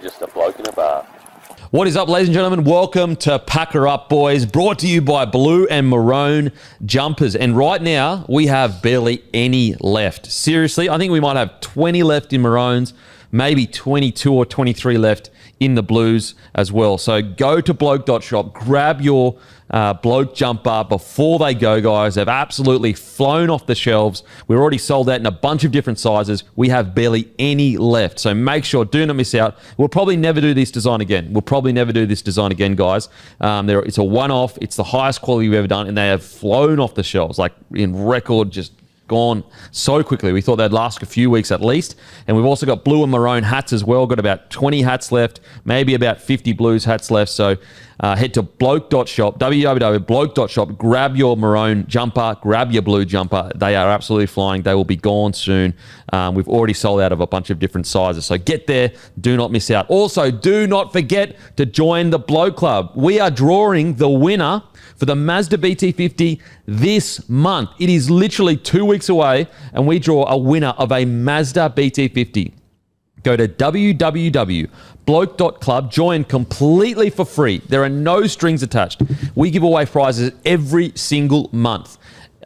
just a bloke in a bar. What is up, ladies and gentlemen? Welcome to Packer Up, boys. Brought to you by Blue and Maroon Jumpers. And right now, we have barely any left. Seriously, I think we might have 20 left in Maroons, maybe 22 or 23 left in the Blues as well. So go to bloke.shop, grab your Bloke jumper before they go, guys. They've absolutely flown off the shelves. We're already sold out in a bunch of different sizes. We have barely any left. So make sure, do not miss out. We'll probably never do this design again. Guys. It's a one-off. It's the highest quality we've ever done, and they have flown off the shelves, like in record, just gone so quickly. We thought they'd last a few weeks at least. And we've also got blue and maroon hats as well. Got about 20 hats left, maybe about 50 Blues hats left. So head to bloke.shop, www.bloke.shop, grab your maroon jumper, grab your blue jumper. They are absolutely flying. They will be gone soon. We've already sold out of a bunch of different sizes. So get there. Do not miss out. Also, do not forget to join the Bloke Club. We are drawing the winner for the Mazda BT50 this month. It is literally 2 weeks away, and we draw a winner of a Mazda BT50. Go to www.bloke.club, join completely for free. There are no strings attached. We give away prizes every single month.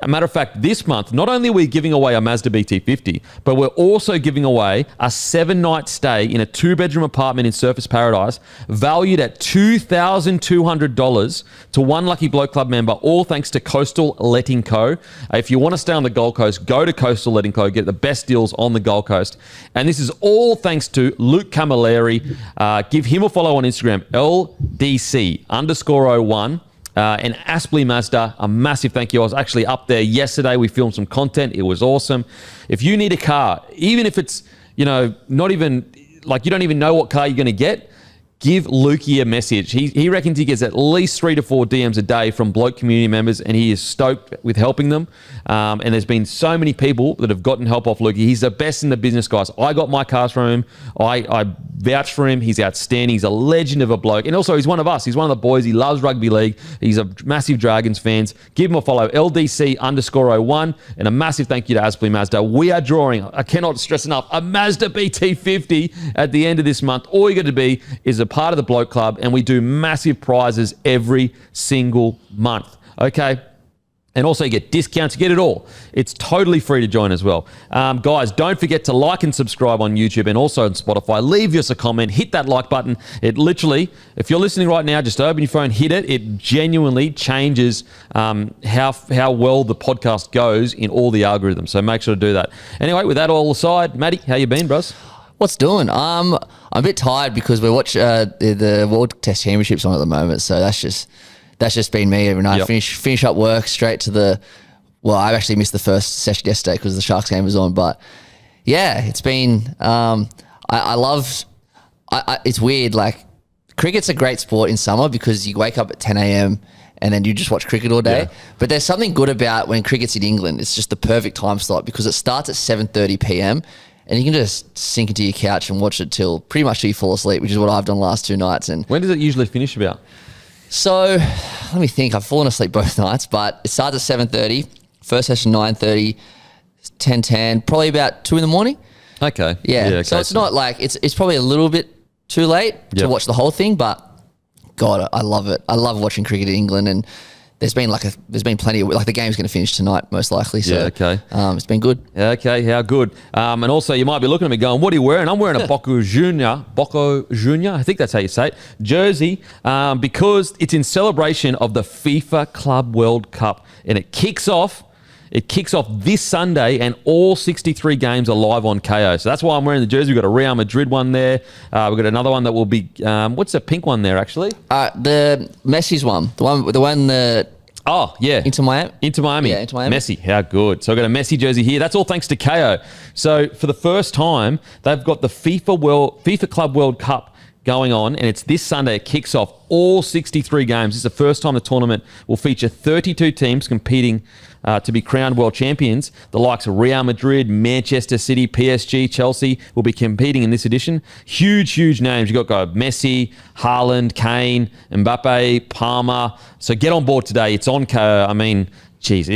A matter of fact, this month, not only are we giving away a Mazda BT50, but we're also giving away a 7-night stay in a 2-bedroom apartment in Surfers Paradise, valued at $2,200 to one lucky Bloke Club member, all thanks to Coastal Letting Co. If you want to stay on the Gold Coast, go to Coastal Letting Co. Get the best deals on the Gold Coast. And this is all thanks to Luke Camilleri. Give him a follow on Instagram, LDC_01. And Aspley Mazda, a massive thank you. I was actually up there yesterday. We filmed some content. It was awesome. If you need a car, even if it's, not even, like you don't even know what car you're going to get, give Lukey a message. He reckons he gets at least 3 to 4 DMs a day from Bloke community members, and he is stoked with helping them. And there's been so many people that have gotten help off Lukey. He's the best in the business, guys. I got my cars from him. I vouch for him. He's outstanding. He's a legend of a bloke. And also, he's one of us. He's one of the boys. He loves rugby league. He's a massive Dragons fans. Give him a follow, LDC_01. And a massive thank you to Aspley Mazda. We are drawing, I cannot stress enough, a Mazda BT50 at the end of this month. All you got to be is a part of the Bloke Club, and we do massive prizes every single month. Okay? And also you get discounts, you get it all. It's totally free to join as well. Guys, don't forget to like and subscribe on YouTube and also on Spotify. Leave us a comment, hit that like button. It literally, if you're listening right now, just open your phone, hit it. It genuinely changes how well the podcast goes in all the algorithms. So make sure to do that. Anyway, with that all aside, Matty, how you been, bros? What's doing? I'm a bit tired because we watch the World Test Championships on at the moment, so that's just been me every night. Yep. Finish up work, straight to the. Well, I actually missed the first session yesterday because the Sharks game was on, but yeah, it's been. I love. It's weird. Like cricket's a great sport in summer because you wake up at 10 a.m. and then you just watch cricket all day. Yeah. But there's something good about when cricket's in England. It's just the perfect time slot because it starts at 7:30 p.m. and you can just sink into your couch and watch it till you fall asleep, which is what I've done the last 2 nights. And when does it usually finish about? So let me think. I've fallen asleep both nights, but it starts at 7:30. First session 9:30, 10:10, probably about 2 in the morning. Okay. Yeah. Okay. So it's not like it's probably a little bit too late to watch the whole thing, but God, I love it. I love watching cricket in England, and there's been plenty of, like, the game's going to finish tonight most likely. So, okay. It's been good. Okay, how good. And also you might be looking at me going, what are you wearing? I'm wearing a Bocco Junior, I think that's how you say it, jersey, because it's in celebration of the FIFA Club World Cup, and it kicks off this Sunday, and all 63 games are live on KO. So that's why I'm wearing the jersey. We've got a Real Madrid one there. We've got another one that will be, what's the pink one there, actually? The Messi's one. The one oh, yeah. Inter Miami? Inter Miami. Yeah, Inter Miami. Messi, how good. So I've got a Messi jersey here. That's all thanks to KO. So for the first time, they've got the FIFA Club World Cup going on, and it's this Sunday. It kicks off all 63 games. This is the first time the tournament will feature 32 teams competing to be crowned world champions. The likes of Real Madrid, Manchester City, PSG, Chelsea will be competing in this edition. Huge names. You've got Messi, Haaland, Kane, Mbappe, Palmer. So get on board today. It's on KO. I mean, geez,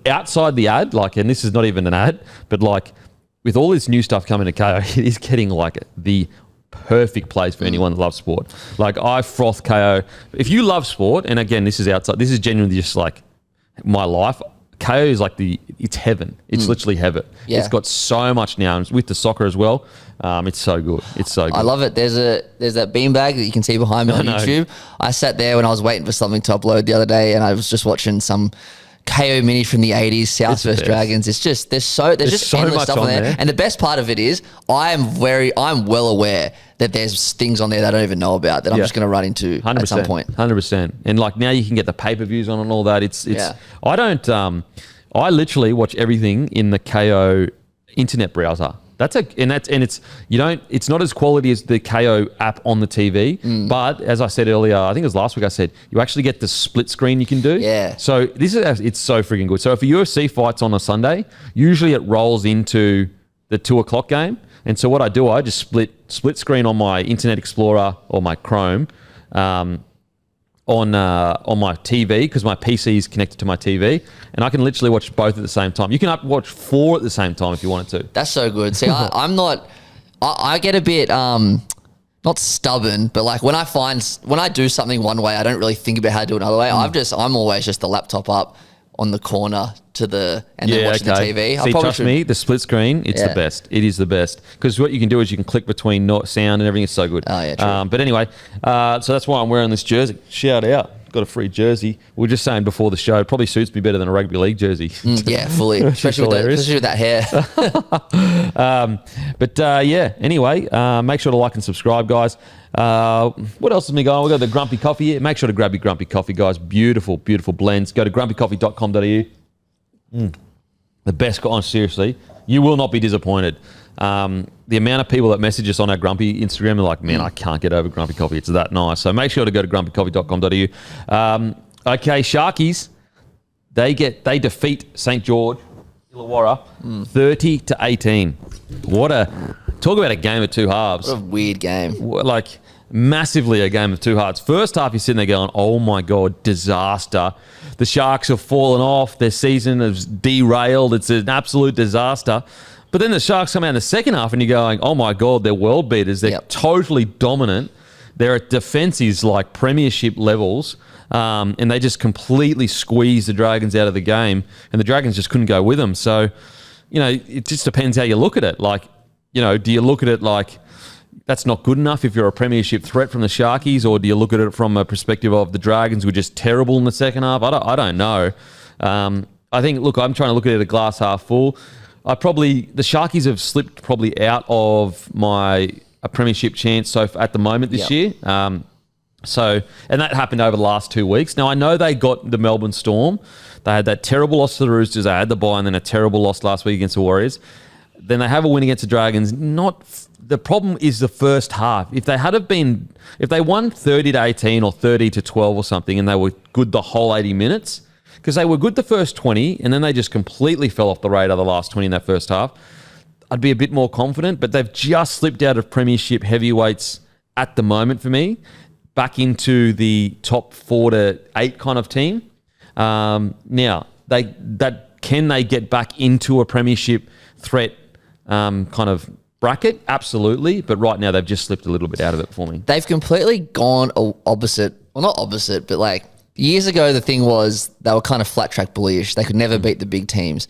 outside the ad, and this is not even an ad, but with all this new stuff coming to KO, it is getting the perfect place for anyone that loves sport. Like, I froth KO. If you love sport, and again, this is genuinely just like my life. KO is like it's heaven. It's literally heaven. Yeah. It's got so much now, and with the soccer as well. It's so good. It's so good. I love it. There's that beanbag that you can see behind me on YouTube. I sat there when I was waiting for something to upload the other day, and I was just watching some KO mini from the 80s, South vs Dragons. It's just there's so endless much stuff on there. And the best part of it is I'm well aware that there's things on there that I don't even know about that I'm just going to run into 100%, at some point. 100%. And like now you can get the pay-per-views on and all that. It's I don't I literally watch everything in the KO internet browser. It's not as quality as the KO app on the TV, but as I said earlier, I think it was last week I said, you actually get the split screen you can do. Yeah. So it's so freaking good. So if a UFC fight's on a Sunday, usually it rolls into the 2:00 game. And so what I do, I just split screen on my Internet Explorer or my Chrome, on my TV, because my PC is connected to my TV, and I can literally watch both at the same time. You can watch 4 at the same time if you wanted to. That's so good. See, I get a bit not stubborn, but like when I do something one way, I don't really think about how to do it another way. I'm always just the laptop up on the corner then watching the TV. See, trust me, the split screen, it's the best. It is the best. Because what you can do is you can click between sound and everything. It's so good. Oh, yeah, true. But anyway, so that's why I'm wearing this jersey. Shout out. Got a free jersey. We were just saying before the show, it probably suits me better than a rugby league jersy. Yeah, fully. especially with that hair. Anyway, make sure to like and subscribe, guys. What else has been going on? We've got the Grumpy Coffee here. Make sure to grab your Grumpy Coffee, guys. Beautiful, beautiful blends. Go to grumpycoffee.com.au. The best, seriously, you will not be disappointed. The amount of people that message us on our Grumpy Instagram are like, man, I can't get over Grumpy Coffee. It's that nice. So make sure to go to grumpycoffee.com.au. Okay, Sharkies, they defeat St. George Illawarra 30-18. Talk about a game of two halves. What a weird game. Like, massively a game of two halves. First half, you're sitting there going, oh my God, disaster. The Sharks have fallen off. Their season has derailed. It's an absolute disaster. But then the Sharks come out in the second half and you're going, oh my God, they're world beaters. They're totally dominant. Their defense is like premiership levels. And they just completely squeezed the Dragons out of the game. And the Dragons just couldn't go with them. So, it just depends how you look at it. Like, do you look at it like that's not good enough if you're a premiership threat from the Sharkies, or do you look at it from a perspective of the Dragons were just terrible in the second half? I don't know. I think, look, I'm trying to look at it a glass half full. The Sharkies have slipped probably out of a premiership chance at the moment this year. And that happened over the last 2 weeks. Now, I know they got the Melbourne Storm. They had that terrible loss to the Roosters. They had the bye, and then a terrible loss last week against the Warriors. Then they have a win against the Dragons. The problem is the first half. If they won 30-18 or 30-12 or something, and they were good the whole 80 minutes, because they were good the first 20, and then they just completely fell off the radar the last 20 in that first half, I'd be a bit more confident. But they've just slipped out of premiership heavyweights at the moment for me, back into the top 4 to 8 kind of team. Now, can they get back into a premiership threat kind of bracket? Absolutely. But right now, they've just slipped a little bit out of it for me. They've completely gone opposite. Well, not opposite, but like years ago, the thing was they were kind of flat track bullyish. They could never beat the big teams.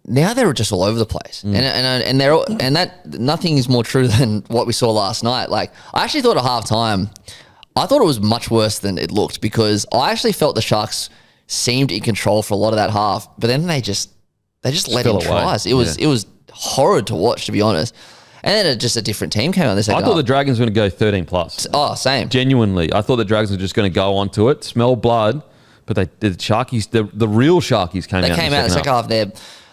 Now they're just all over the place, and that nothing is more true than what we saw last night. Like, I actually thought at halftime, I thought it was much worse than it looked, because I actually felt the Sharks seemed in control for a lot of that half, but then they just let in tries. It was horrid to watch, to be honest. And then just a different team came out in the second half. I thought the Dragons were going to go 13 plus. Oh, same. Genuinely, I thought the Dragons were just going to go onto it, smell blood, but the Sharkies, the real Sharkies came out. They came out in the second half.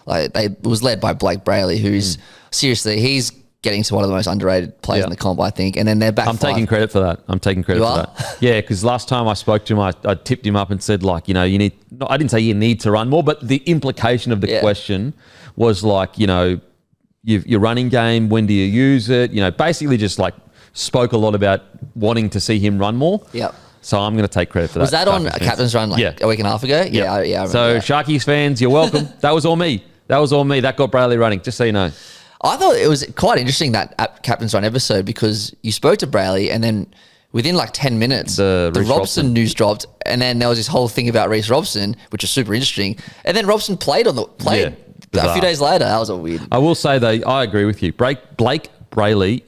It was led by Blake Brayley, who's seriously, he's getting to one of the most underrated players in the comp, I think. And then they're back. I'm taking credit for that. Yeah, because last time I spoke to him, I tipped him up and said, like, you need. No, I didn't say you need to run more, but the implication of the question was like, your running game. When do you use it? Basically just like spoke a lot about wanting to see him run more. Yep. So I'm going to take credit for that. Was that on a captain's run a week and a half ago? Yeah, I remember So that. Sharkies fans, you're welcome. That was all me. That got Brayley running, just so you know. I thought it was quite interesting that Captain's Run episode because you spoke to Brayley and then within like 10 minutes, the Robson news dropped, and then there was this whole thing about Reece Robson, which was super interesting. And then Robson played a few days later. That was all weird. I will say though, I agree with you. Blake Brayley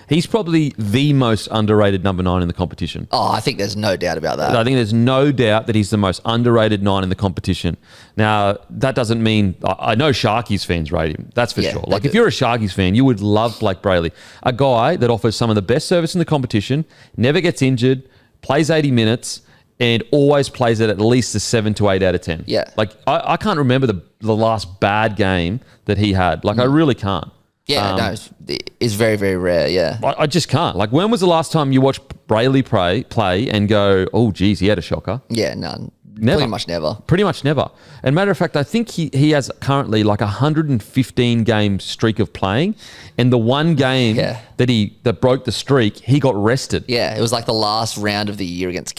he's probably the most underrated number 9 in the competition. Oh, I think there's no doubt about that. I think there's no doubt that he's the most underrated 9 in the competition. Now, that doesn't mean... I know Sharkies fans rate him. That's for sure. Like, if you're a Sharkies fan, you would love Blake Brayley. A guy that offers some of the best service in the competition, never gets injured, plays 80 minutes, and always plays it at least a 7 to 8 out of 10. Yeah. Like, I can't remember the last bad game that he had. Like, I really can't. Yeah, no, it's very, very rare, yeah. I just can't. Like, when was the last time you watched Brayley play and go, oh, geez, he had a shocker? Yeah, none. Never. Pretty much never. Pretty much never. And matter of fact, I think he has currently like a 115 game streak of playing, and the one game that broke the streak, he got rested. Yeah, it was like the last round of the year against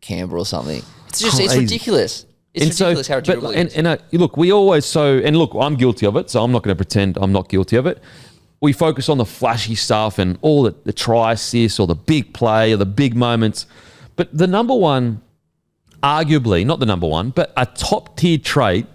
Canberra or something. It's just it's ridiculous. It's ridiculous how durable it is. Look, we always look, I'm guilty of it, so I'm not going to pretend I'm not guilty of it. We focus on the flashy stuff and all the try assists or the big play or the big moments. But the number one, arguably, not the number one, but a top tier trait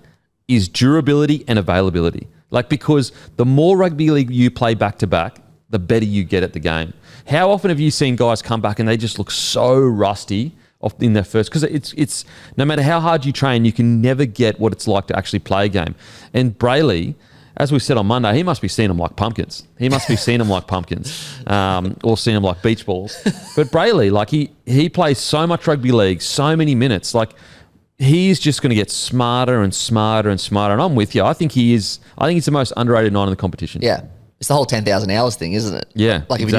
is durability and availability. Like, because the more rugby league you play back to back, the better you get at the game. How often have you seen guys come back and they just look so rusty in their first, because it's no matter how hard you train, you can never get what it's like to actually play a game. And Brayley, as we said on Monday, he must be seeing them like pumpkins. Or seeing them like beach balls. But Brayley, like he plays so much rugby league, so many minutes, like he's just going to get smarter and smarter and smarter. And I'm with you. I think he's the most underrated 9 in the competition. Yeah. It's the whole 10,000 hours thing, isn't it? Yeah. Like if you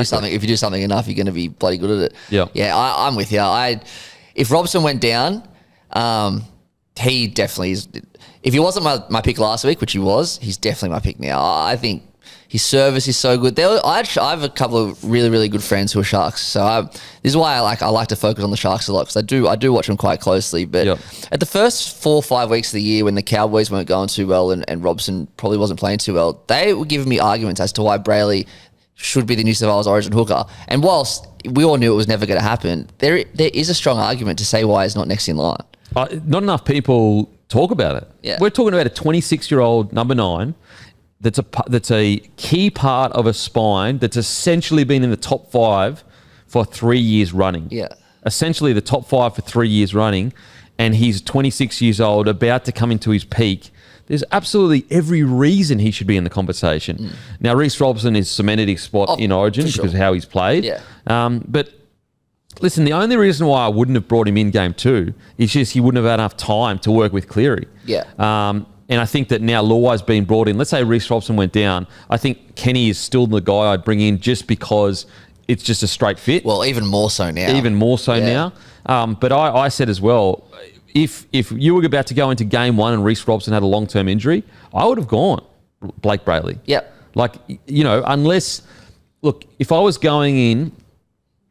do something enough, you're going to be bloody good at it. Yeah. Yeah, I'm with you. If Robson went down, he definitely is. If he wasn't my pick last week, which he was, he's definitely my pick now. I think his service is so good. I have a couple of really, really good friends who are Sharks. So this is why I like to focus on the Sharks a lot, because I do watch them quite closely. But at the first 4 or 5 weeks of the year when the Cowboys weren't going too well and Robson probably wasn't playing too well, they were giving me arguments as to why Brayley should be the New South Wales Origin hooker. And whilst we all knew it was never going to happen, there is a strong argument to say why he's not next in line. Not enough people talk about it. Yeah. We're talking about a 26-year-old number 9 that's a key part of a spine that's essentially been in the top 5 for 3 years running. Yeah. Essentially the top 5 for 3 years running, and he's 26 years old, about to come into his peak. There's absolutely every reason he should be in the conversation. Now, Reece Robson is cemented his spot in Origin because of how he's played. Yeah. But listen, the only reason why I wouldn't have brought him in game 2 is just he wouldn't have had enough time to work with Cleary. Yeah. And I think that now Luai's been brought in. Let's say Reece Robson went down. I think Kenny is still the guy I'd bring in just because it's just a straight fit. Well, even more so now. Now. But I said as well, if you were about to go into game 1 and Reece Robson had a long-term injury, I would have gone Blake Brayley. Yep. Like, unless, look, if I was going in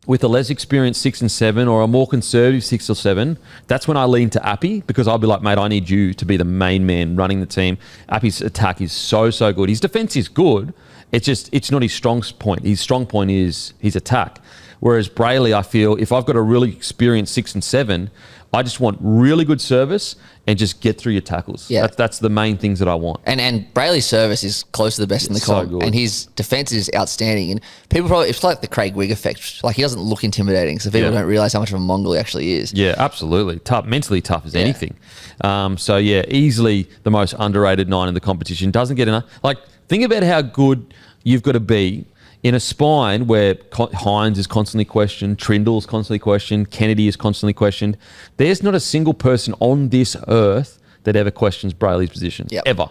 with a less experienced 6 and 7 or a more conservative 6 or 7, that's when I lean to Appy, because I'll be like, mate, I need you to be the main man running the team. Appy's attack is so good. His defense is good. It's not his strong point. His strong point is his attack. Whereas Brayley, I feel, if I've got a really experienced 6 and 7, I just want really good service and just get through your tackles. Yeah. That's the main things that I want. And Brayley's service is close to the best in the comp. So good. And his defense is outstanding. And people probably, it's like the Craig Wigg effect. Like, he doesn't look intimidating, so people don't realise how much of a Mongol he actually is. Yeah, absolutely. Mentally tough as anything. Easily the most underrated 9 in the competition. Doesn't get enough. Like, think about how good you've got to be in a spine where Hines is constantly questioned, Trindle is constantly questioned, Kennedy is constantly questioned. There's not a single person on this earth that ever questions Brayley's position. Ever.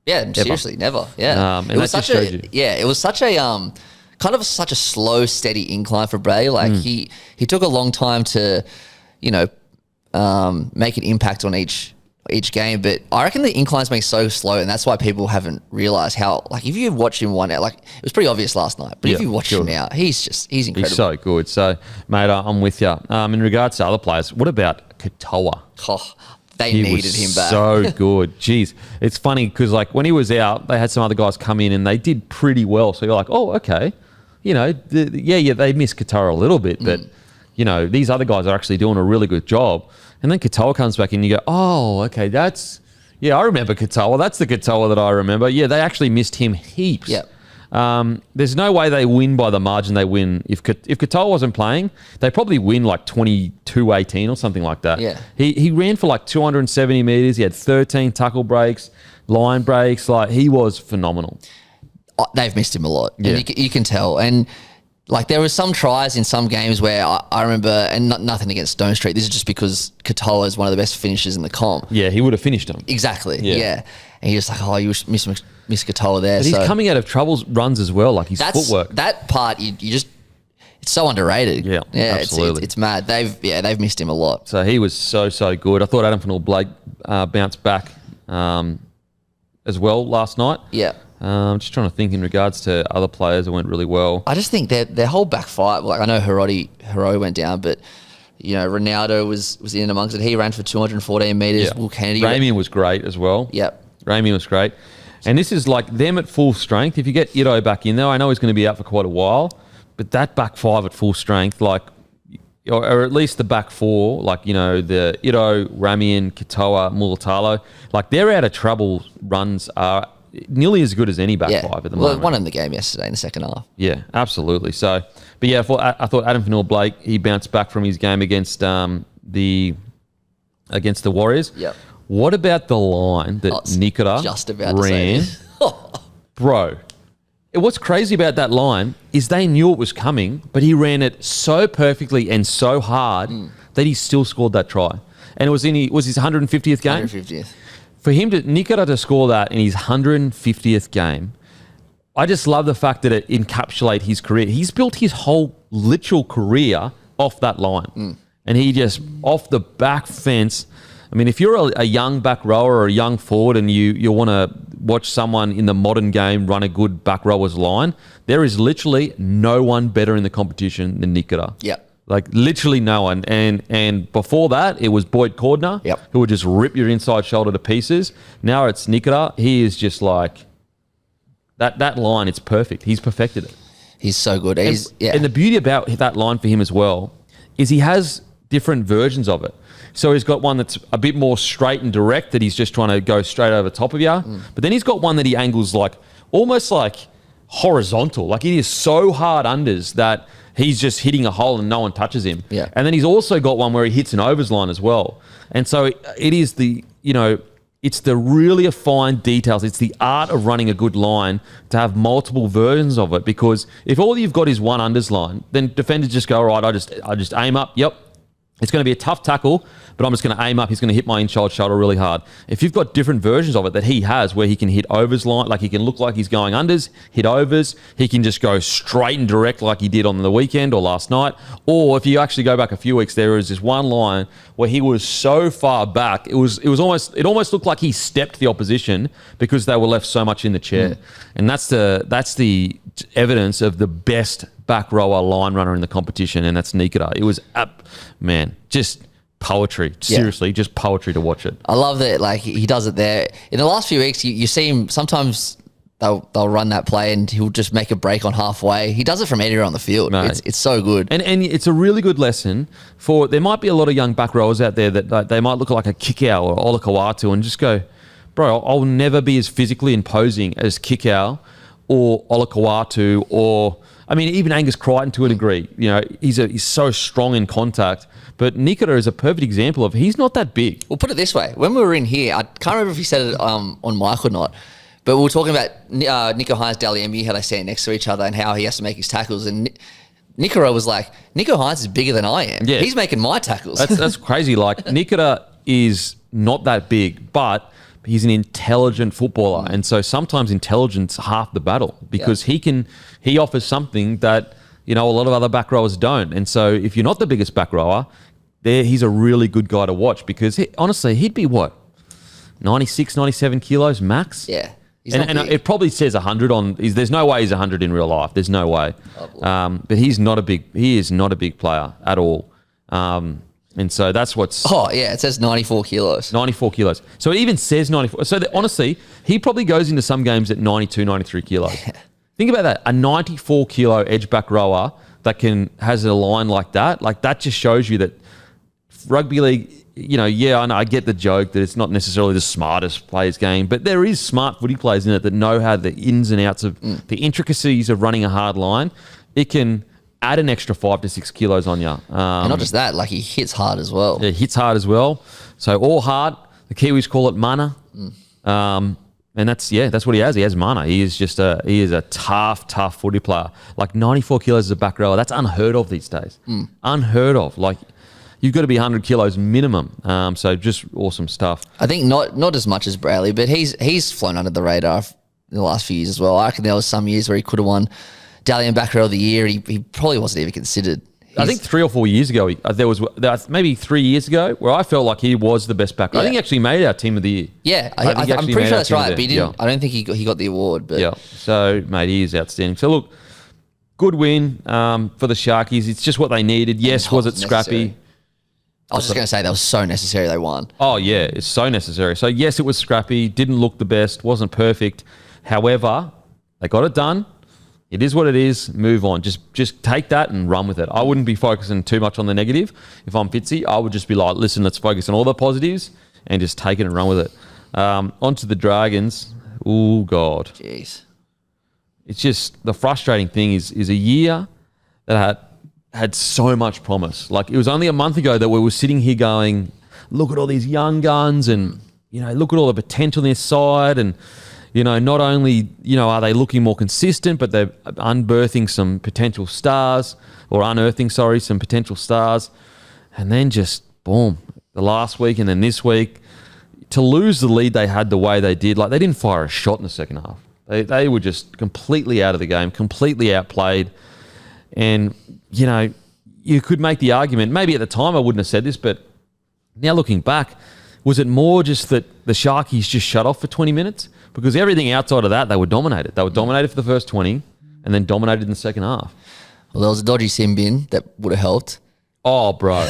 Yeah, seriously, never. Yeah. And it was such a kind of such a slow, steady incline for Brayley. Like he took a long time to, make an impact on each game, but I reckon the incline's been so slow, and that's why people haven't realised how, like, if you watch him one out, like, it was pretty obvious last night, but if you watch him now, he's incredible. He's so good. So, mate, I'm with you. In regards to other players, what about Katoa? Oh, They needed him back. So good. Jeez. It's funny because, like, when he was out, they had some other guys come in and they did pretty well. So you're like, oh, okay. You know, they missed Katoa a little bit, but, you know, these other guys are actually doing a really good job. And then Katoa comes back and you go, oh, okay, I remember Katoa. That's the Katoa that I remember. Yeah, they actually missed him heaps. Yep. There's no way they win by the margin they win. If Katoa wasn't playing, they probably win like 22-18 or something like that. Yeah. He ran for like 270 metres. He had 13 tackle breaks, line breaks. Like, he was phenomenal. They've missed him a lot. Yeah. And you can tell. And like there were some tries in some games where I remember, and nothing against Stone Street, this is just because Katoa is one of the best finishers in the comp. Yeah, he would have finished him. Exactly. Yeah. And you're just like, oh, you miss Katoa there. But he's coming out of trouble runs as well, like his footwork. That part, you just, it's so underrated. Yeah, absolutely. It's mad. They've missed him a lot. So he was so good. I thought Adam Blake bounced back as well last night. Yeah. I'm just trying to think in regards to other players that went really well. I just think their whole back five, like I know Hiroi went down, but you know, Ronaldo was in amongst it. He ran for 214 metres. Yeah. Will Kennedy. Ramian was great as well. Yep. Ramian was great. And this is like them at full strength. If you get Ito back in there, I know he's going to be out for quite a while, but that back five at full strength, like, or at least the back four, like, you know, the Ito, Ramian, Katoa, Mulatalo, like their out of trouble runs are nearly as good as any back five at the moment. Well, one in the game yesterday in the second half. Yeah, absolutely. So, but yeah, I thought Adam Blake, he bounced back from his game against the Warriors. Yep. What about the line that Nikora just about ran? To say Bro, what's crazy about that line is they knew it was coming, but he ran it so perfectly and so hard that he still scored that try. And it was his 150th game? 150th. For him Nikora to score that in his 150th game, I just love the fact that it encapsulates his career. He's built his whole literal career off that line. And he just, off the back fence. I mean, if you're a young back rower or a young forward and you want to watch someone in the modern game run a good back rower's line, there is literally no one better in the competition than Nikora. Yep. Like literally no one. And before that, it was Boyd Cordner, who would just rip your inside shoulder to pieces. Now it's Nikora. He is just like, that line, it's perfect. He's perfected it. He's so good. And the beauty about that line for him as well is he has different versions of it. So he's got one that's a bit more straight and direct that he's just trying to go straight over top of you. But then he's got one that he angles like almost like horizontal. Like it is so hard unders that he's just hitting a hole and no one touches him. Yeah. And then he's also got one where he hits an overs line as well. And so it is it's the really fine details. It's the art of running a good line to have multiple versions of it, because if all you've got is one unders line, then defenders just go, all right, I just aim up. Yep. It's going to be a tough tackle, but I'm just going to aim up. He's going to hit my inside shoulder really hard. If you've got different versions of it that he has where he can hit overs line, like he can look like he's going unders, hit overs, he can just go straight and direct like he did on the weekend or last night. Or if you actually go back a few weeks, there was this one line where he was so far back, it almost looked like he stepped the opposition because they were left so much in the chair. And that's the evidence of the best back rower line runner in the competition, and that's Nikora. It was just poetry. Seriously, just poetry to watch it. I love that. Like he does it there. In the last few weeks, you see him sometimes. They'll run that play and he'll just make a break on halfway. He does it from anywhere on the field. Mate. It's so good. And it's a really good lesson for, there might be a lot of young back rowers out there that they might look like a Kikau or Olakau'atu and just go, bro, I'll never be as physically imposing as Kikau or Olakau'atu or, I mean, even Angus Crichton to a degree. You know, he's so strong in contact. But Nikora is a perfect example of he's not that big. We'll put it this way. When we were in here, I can't remember if he said it on mic or not, but we were talking about Nico Hines, Daliembe, how they stand next to each other and how he has to make his tackles. And Nikora was like, Nico Hines is bigger than I am. Yeah. He's making my tackles. That's crazy. Like, Nikora is not that big, but he's an intelligent footballer. And so sometimes intelligence is half the battle because he offers something that, you know, a lot of other back rowers don't. And so if you're not the biggest back rower, he's a really good guy to watch because honestly, he'd be what? 96, 97 kilos max? Yeah. And it probably says 100 on. There's no way he's 100 in real life. There's no way. But he is not a big player at all. And so that's what's... Oh, yeah, it says 94 kilos. 94 kilos. So it even says 94. So honestly, he probably goes into some games at 92, 93 kilos. Think about that. A 94 kilo edge back rower that has a line like that just shows you that rugby league, I know, I get the joke that it's not necessarily the smartest players game, but there is smart footy players in it that know how the ins and outs of the intricacies of running a hard line. It can add an extra 5 to 6 kilos on you. And not just that, like he hits hard as well. Yeah, hits hard as well. So all hard. The Kiwis call it mana. And that's what he has. He has mana. He is a tough footy player. Like 94 kilos as a back rower, that's unheard of these days. Unheard of. Like you've got to be 100 kilos minimum. So just awesome stuff. I think not as much as Brayley, but he's flown under the radar in the last few years as well. I reckon there was some years where he could have won Dally and back row of the year. He probably wasn't even considered. I think 3 or 4 years ago, there was maybe 3 years ago where I felt like he was the best backer. I think he actually made our team of the year. Yeah, I'm pretty sure that's right, but he didn't. I don't think he got the award. But yeah, so mate, he is outstanding. So look, good win for the Sharkies. It's just what they needed. Yes, was it scrappy? I was just going to say that was so necessary they won. Oh yeah, it's so necessary. So yes, it was scrappy. Didn't look the best. Wasn't perfect. However, they got it done. It is what it is. Move on. Just take that and run with it. I wouldn't be focusing too much on the negative. If I'm Fitzy, I would just be like, listen, let's focus on all the positives and just take it and run with it. On to the Dragons. Oh, God. Jeez. It's just the frustrating thing is a year that had so much promise. Like it was only a month ago that we were sitting here going, look at all these young guns and, look at all the potential in this side and, not only, are they looking more consistent, but they're unearthing some potential stars. And then just, boom, the last week and then this week, to lose the lead they had the way they did, like they didn't fire a shot in the second half. They were just completely out of the game, completely outplayed. And, you could make the argument, maybe at the time I wouldn't have said this, but now looking back, was it more just that the Sharkies just shut off for 20 minutes? Because everything outside of that, they were dominated. They were dominated for the first 20 and then dominated in the second half. Well, there was a dodgy sin bin that would have helped. Oh, bro.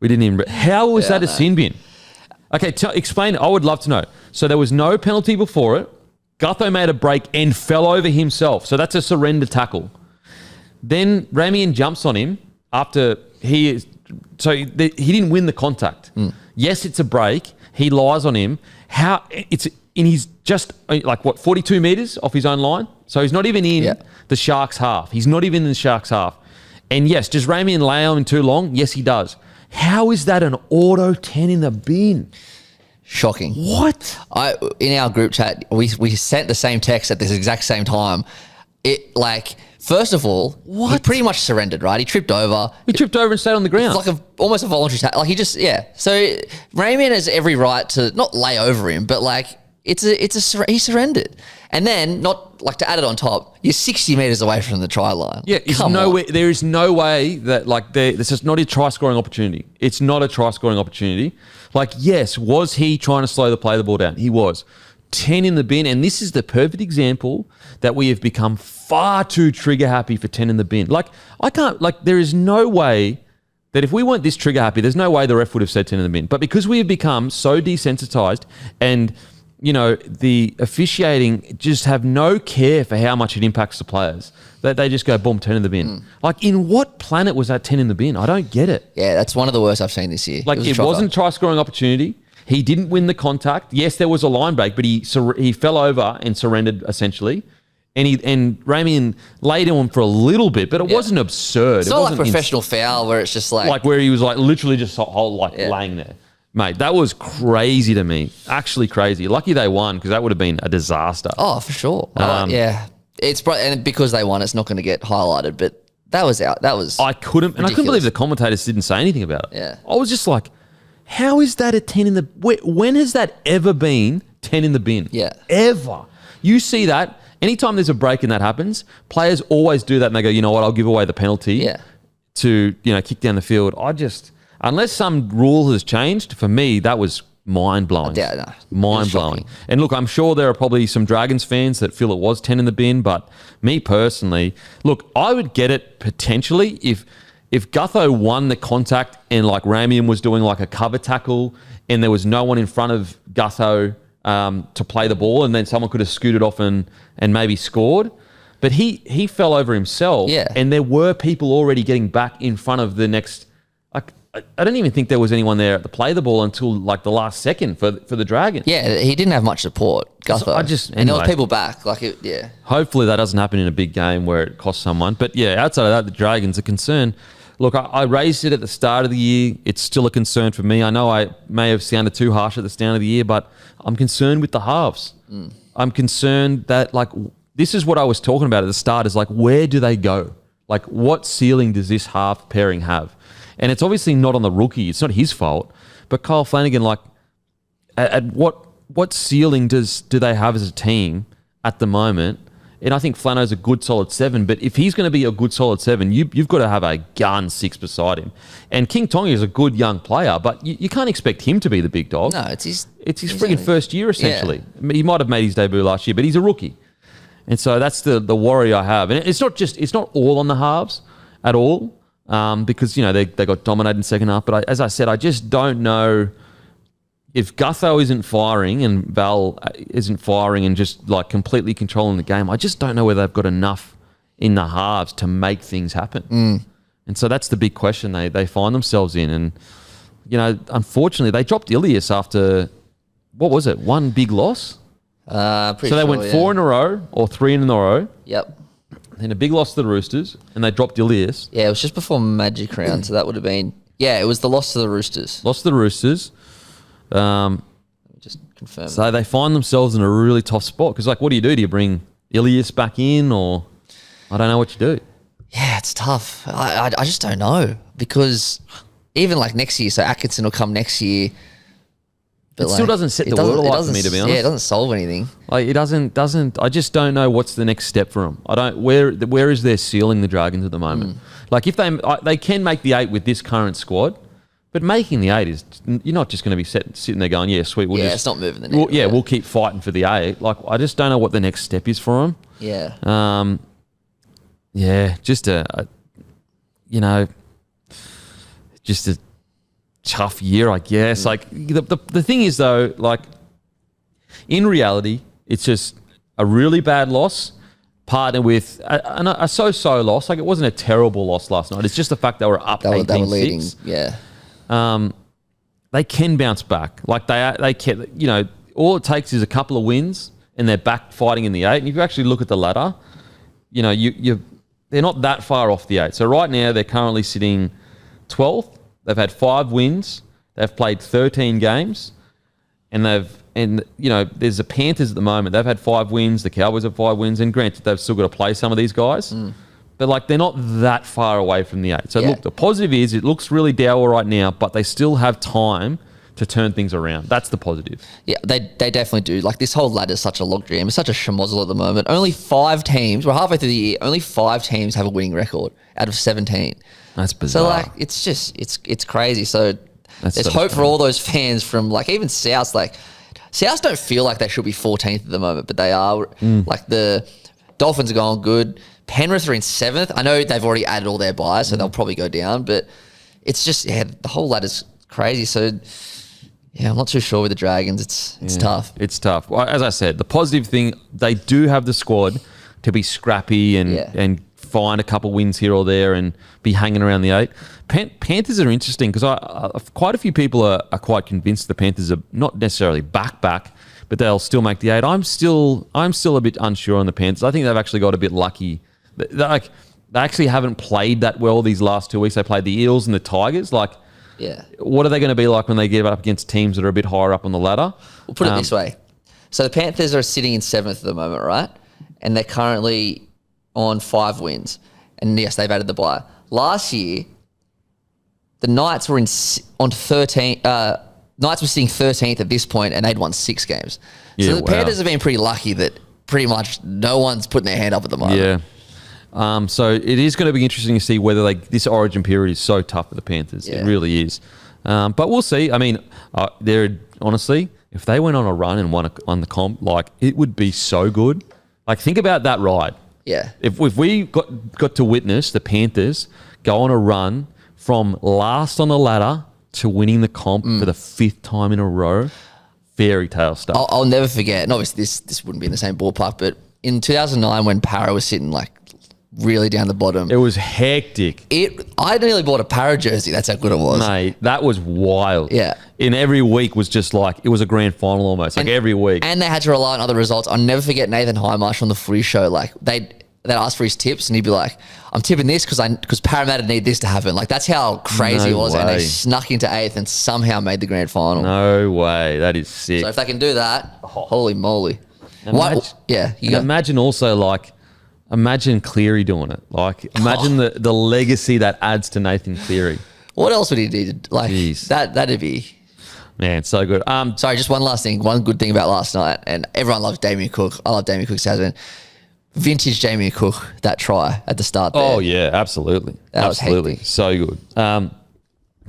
We didn't even... How was that a sin bin? Okay, explain. I would love to know. So there was no penalty before it. Gutho made a break and fell over himself. So that's a surrender tackle. Then Ramian jumps on him after he didn't win the contact. Yes, it's a break. He lies on him. He's just 42 meters off his own line. So he's not even in the Sharks half. He's not even in the Sharks half. And yes, does Ramian lay on him too long? Yes, he does. How is that an auto 10 in the bin? Shocking. What? In our group chat, we sent the same text at this exact same time. First of all, he pretty much surrendered, right? He tripped over. He tripped over and stayed on the ground. It's like almost a voluntary tackle. Like he just, So Ramian has every right to not lay over him, but he surrendered. And then, not to add it on top, you're 60 metres away from the try line. Yeah, there is no way that this is not a try scoring opportunity. It's not a try scoring opportunity. Yes, was he trying to slow the ball down? He was. 10 in the bin, and this is the perfect example that we have become far too trigger happy for 10 in the bin. There is no way that if we weren't this trigger happy, there's no way the ref would have said 10 in the bin. But because we have become so desensitized and, the officiating just have no care for how much it impacts the players, that they just go, boom, 10 in the bin. In what planet was that 10 in the bin? I don't get it. Yeah, that's one of the worst I've seen this year. It wasn't a try-scoring opportunity. He didn't win the contact. Yes, there was a line break, but he fell over and surrendered essentially. And Ramian laid on him for a little bit, but it wasn't absurd. It's not like a professional foul where it's just where he was literally just laying there. Mate, that was crazy to me. Actually crazy. Lucky they won because that would have been a disaster. Oh, for sure. And because they won, it's not going to get highlighted, but that was out. That was I couldn't believe the commentators didn't say anything about it. Yeah. I was just like, how is that a 10 in the... When has that ever been 10 in the bin? Yeah. Ever. You see that. Anytime there's a break and that happens, players always do that and they go, you know what, I'll give away the penalty to, kick down the field. Unless some rule has changed, for me, that was mind-blowing. Mind-blowing. And look, I'm sure there are probably some Dragons fans that feel it was 10 in the bin, but me personally, look, I would get it potentially if if Gutho won the contact and like Ramian was doing like a cover tackle and there was no one in front of Gutho to play the ball, and then someone could have scooted off and maybe scored. But he fell over himself, and there were people already getting back in front of the next. I don't even think there was anyone there to play the ball until like the last second for the Dragons. Yeah, he didn't have much support, Gutho. And there was people back. Hopefully that doesn't happen in a big game where it costs someone. But yeah, outside of that, the Dragons are concerned. Look, I raised it at the start of the year. It's still a concern for me. I know I may have sounded too harsh at the start of the year, but I'm concerned with the halves. I'm concerned that like this is what I was talking about at the start is like, where do they go? Like, what ceiling does this half pairing have? And it's obviously not on the rookie. It's not his fault. But Kyle Flanagan, like, at what ceiling do they have as a team at the moment? And I think Flano's a good solid 7. But if he's going to be a good solid 7, you've got to have a gun 6 beside him. And King Tonga is a good young player, but you can't expect him to be the big dog. No, it's his freaking first year, essentially. Yeah. He might have made his debut last year, but he's a rookie. And so that's the worry I have. And it's not all on the halves at all. Because, they got dominated in the second half. But as I said, I just don't know if Gutho isn't firing and Val isn't firing and just like completely controlling the game. I just don't know whether they've got enough in the halves to make things happen. And so that's the big question they find themselves in. And, unfortunately, they dropped Ilias after, what was it, one big loss? So they went 4 in a row or 3 in a row. Yep. Then a big loss to the Roosters, and they dropped Ilias. Yeah, it was just before Magic Round, so that would have been... Yeah, it was the loss to the Roosters. Lost to the Roosters. Just confirm. So they find themselves in a really tough spot, because, like, what do? Do you bring Ilias back in, or... I don't know what you do. Yeah, it's tough. I just don't know, because even, like, next year, so Atkinson will come next year... But it still doesn't set the world alight for me, to be honest. Yeah, it doesn't solve anything. Like, it doesn't. I just don't know what's the next step for them. I don't. Where is their ceiling, the Dragons, at the moment? Like, if they can make the 8 with this current squad, but making the 8 is, you're not just going to be sitting there going, yeah, sweet. It's not moving the needle. We'll keep fighting for the 8. Like, I just don't know what the next step is for them. Yeah. Just just a tough year, I guess. Like the thing is though, like in reality, it's just a really bad loss partnered with a so-so loss. Like, it wasn't a terrible loss last night. It's just the fact they were up 18-6. They were leading, yeah. They can bounce back. Like they can, all it takes is a couple of wins and they're back fighting in the 8. And if you actually look at the ladder, they're not that far off the 8. So right now they're currently sitting 12th. They've had 5 wins. They've played 13 games, and there's the Panthers at the moment. They've had 5 wins. The Cowboys have 5 wins, and granted, they've still got to play some of these guys, but like they're not that far away from the 8. So look, the positive is it looks really dour right now, but they still have time to turn things around. That's the positive. Yeah, they definitely do. Like, this whole ladder is such a logjam. It's such a schmozzle at the moment. Only 5 teams. We're halfway through the year. Only 5 teams have a winning record out of 17. That's bizarre. So, like, it's crazy. So there's hope for all those fans from, like, even South. Like, South don't feel like they should be 14th at the moment, but they are. Like, the Dolphins are going good. Penrith are in 7th. I know they've already added all their buys, so they'll probably go down. But it's just, the whole ladder's crazy. So, yeah, I'm not too sure with the Dragons. It's tough. It's tough. Well, as I said, the positive thing, they do have the squad to be scrappy and find a couple wins here or there and be hanging around the 8. Panthers are interesting because quite a few people are quite convinced the Panthers are not necessarily back, but they'll still make the 8. I'm still a bit unsure on the Panthers. I think they've actually got a bit lucky. They actually haven't played that well these last 2 weeks. They played the Eels and the Tigers. Like, what are they going to be like when they get up against teams that are a bit higher up on the ladder? We'll put it this way. So the Panthers are sitting in 7th at the moment, right? And they're currently on 5 wins. And yes, they've added the bye. Last year, the Knights were on 13. Knights were sitting 13th at this point, and they'd won 6 games. So the Panthers have been pretty lucky that pretty much no one's putting their hand up at the moment. Yeah. So it is going to be interesting to see whether this origin period is so tough for the Panthers. Yeah. It really is. But we'll see. I mean, they're honestly, if they went on a run and won on the comp, like, it would be so good. Like, think about that ride. Yeah. If we got to witness the Panthers go on a run from last on the ladder to winning the comp for the 5th time in a row, fairy tale stuff. I'll never forget, and obviously this wouldn't be in the same ballpark, but in 2009 when Para was sitting like really down the bottom. It was hectic. I nearly bought a Para jersey. That's how good it was. Mate, that was wild. Yeah. And every week was just like, it was a grand final almost, like every week. And they had to rely on other results. I'll never forget Nathan Highmarsh on the Footy Show. Like, they'd ask for his tips and he'd be like, I'm tipping this because Parramatta need this to happen. Like, that's how crazy it was. way. And they snuck into 8th and somehow made the grand final. No way. That is sick. So if they can do that, holy moly. Imagine also, like, imagine Cleary doing it. Like, imagine the legacy that adds to Nathan Cleary. What else would he do? Like, Jeez. that'd be... Man, so good. Sorry, just one last thing. One good thing about last night, and everyone loves Damien Cook. I love Damien Cook's husband. Vintage Damien Cook, that try at the start there. Oh, yeah, absolutely. That was hectic. So good.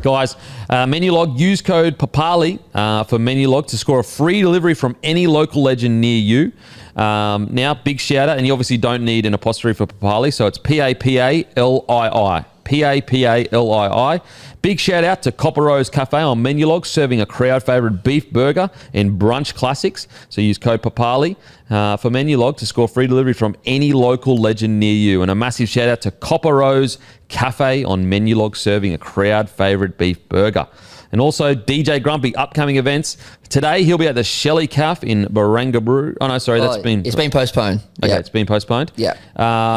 Guys, menu log, use code PAPALI for menu log to score a free delivery from any local legend near you. Now, big shout out, and you obviously don't need an apostrophe for Papali, so it's P-A-P-A-L-I-I. P-A-P-A-L-I-I. Big shout out to Copper Rose Cafe on Menulog, serving a crowd favourite beef burger and brunch classics. So use code PAPALI for Menulog to score free delivery from any local legend near you. And a massive shout out to Copper Rose Cafe on Menulog, serving a crowd favourite beef burger. And also DJ Grumpy, upcoming events. Today he'll be at the Shelley Caff in Barangaroo. Oh no, sorry, it's been postponed. Okay, Yeah. it's been postponed. Yeah.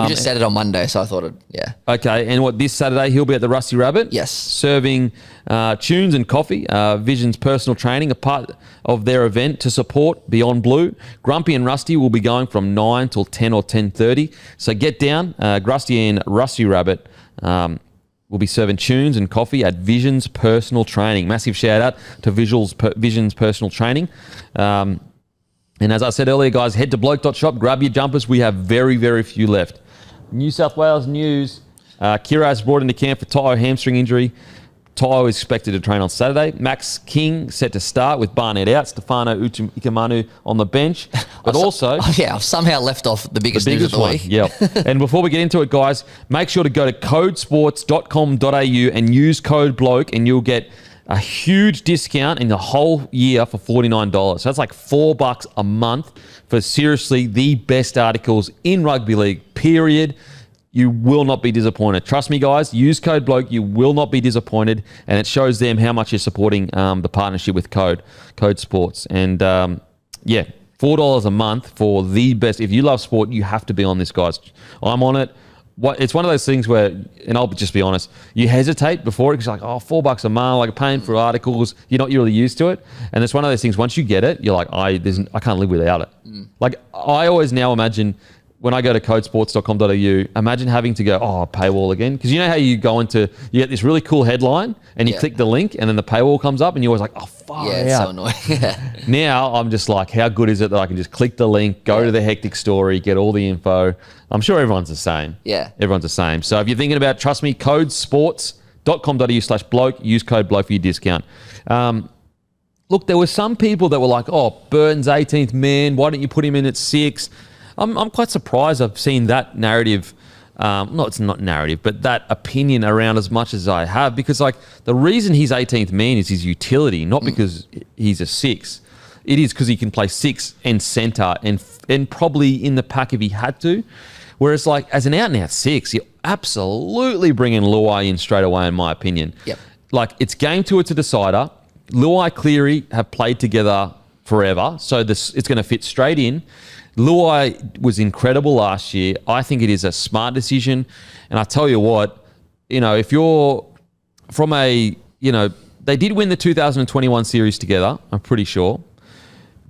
We just said it on Monday, so I thought yeah. Okay, and this Saturday he'll be at the Rusty Rabbit. Yes. Serving tunes and coffee. Vision's personal training, a part of their event to support Beyond Blue. Grumpy and Rusty will be going from 9 till 10 or 10:30. So get down, Rusty and Rusty Rabbit. We'll be serving tunes and coffee at Vision's Personal Training. Massive shout out to Vision's Personal Training. And as I said earlier, guys, head to bloke.shop, grab your jumpers. We have very, very few left. New South Wales news. Kiraz brought into camp for Tayo hamstring injury. Tayo is expected to train on Saturday. Max King set to start with Barnett out. Stefano Ikamanu on the bench. But I've somehow left off the biggest news of the week. Yeah. And before we get into it, guys, make sure to go to codesports.com.au and use code BLOKE and you'll get a huge discount in the whole year for $49. So that's like $4 a month for seriously the best articles in rugby league, period. You will not be disappointed. Trust me, guys. Use code BLOKE. You will not be disappointed. And it shows them how much you're supporting the partnership with Code Sports. And, $4 a month for the best. If you love sport, you have to be on this, guys. I'm on it. It's one of those things where, and I'll just be honest, you hesitate before it because you're like, $4 a month, like paying for articles. You're not really used to it. And it's one of those things, once you get it, you're like, I can't live without it. Like, I always now imagine... When I go to codesports.com.au, imagine having to go, paywall again. Because you know how you you get this really cool headline and you click the link and then the paywall comes up and you're always like, fuck. Yeah, it's so annoying. Now I'm just like, how good is it that I can just click the link, go to the hectic story, get all the info. I'm sure everyone's the same. Yeah. Everyone's the same. So if you're thinking about, trust me, codesports.com.au/bloke, use code BLOKE for your discount. Look, there were some people that were like, Burton's 18th man, why don't you put him in at 6? I'm quite surprised I've seen that narrative. No, it's not narrative, but that opinion around as much as I have, because like the reason he's 18th man is his utility, not because he's a 6. It is because he can play 6 and centre and probably in the pack if he had to. Whereas like as an out and out 6, you're absolutely bringing Luai in straight away, in my opinion. Yep. Like it's game 2, it's a decider. Luai, Cleary have played together forever, so it's going to fit straight in. Luai was incredible last year. I think it is a smart decision. And I tell you what, if you're from they did win the 2021 series together, I'm pretty sure.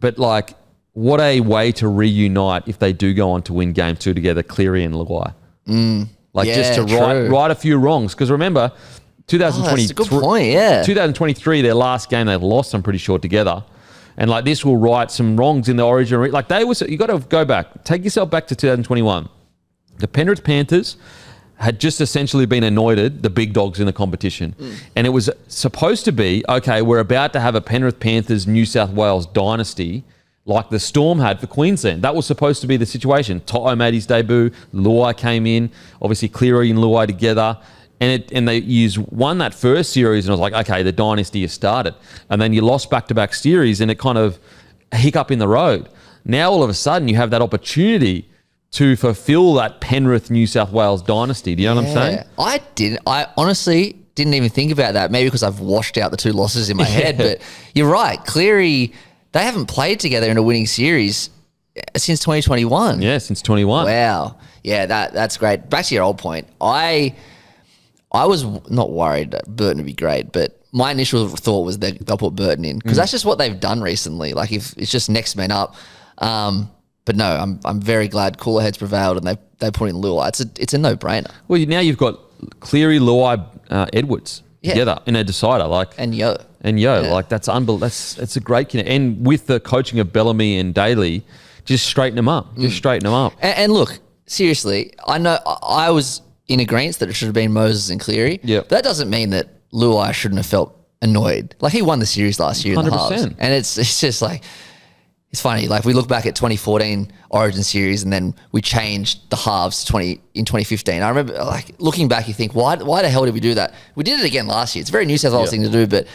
But like, what a way to reunite if they do go on to win game 2 together, Cleary and Luai. Just to right a few wrongs. Because remember, 2023, that's a good point, yeah. 2023, their last game they lost, I'm pretty sure, together. And like this will right some wrongs in the origin. Like you got to go back. Take yourself back to 2021. The Penrith Panthers had just essentially been anointed the big dogs in the competition. And it was supposed to be, okay, we're about to have a Penrith Panthers New South Wales dynasty. like the Storm had for Queensland. That was supposed to be the situation. Toto made his debut. Luai came in. Obviously, Cleary and Luai together. And they won that first series, and I was like, okay, the dynasty has started. And then you lost back-to-back series, and it kind of a hiccup in the road. Now, all of a sudden, you have that opportunity to fulfill that Penrith, New South Wales dynasty. Do you know what I'm saying? I honestly didn't even think about that. Maybe because I've washed out the 2 losses in my head. But you're right. Cleary, they haven't played together in a winning series since 2021. Yeah, since 21. Wow. Yeah, that's great. Back to your old point. I was not worried that Burton would be great, but my initial thought was that they'll put Burton in because that's just what they've done recently. Like if it's just next man up. But no, I'm very glad cooler heads prevailed and they put in Luai. It's a no-brainer. Well, now you've got Cleary, Luai, Edwards together in a decider, and Yo, like that's unbelievable. It's a great connect. And with the coaching of Bellamy and Daly, just straighten them up. And look, seriously, I know I was in agreement that it should have been Moses and Cleary. Yeah, but that doesn't mean that Luai shouldn't have felt annoyed. Like he won the series last year 100%. In the halves, and it's just like. It's funny, like we look back at 2014 Origin series and then we changed the halves in 2015. I remember like looking back, you think, why the hell did we do that? We did it again last year. It's a very New South Wales thing to do, but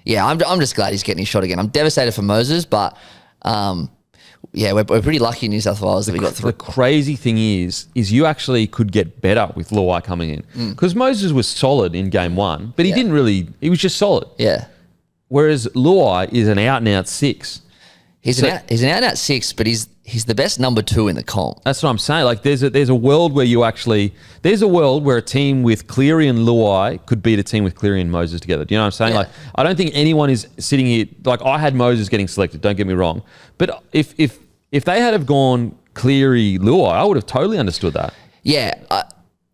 yeah, I'm just glad he's getting his shot again. I'm devastated for Moses, but we're pretty lucky in New South Wales that we got through. The crazy thing is you actually could get better with Luai coming in because Moses was solid in game 1, but he didn't really, he was just solid. Yeah. Whereas Luai is an out and out 6. He's an out and out 6, but he's the best number 2 in the comp. That's what I'm saying. Like there's a world where there's a world where a team with Cleary and Luai could beat a team with Cleary and Moses together. Do you know what I'm saying? Yeah. Like I don't think anyone is sitting here. Like I had Moses getting selected. Don't get me wrong, but if they had have gone Cleary, Luai, I would have totally understood that. Yeah,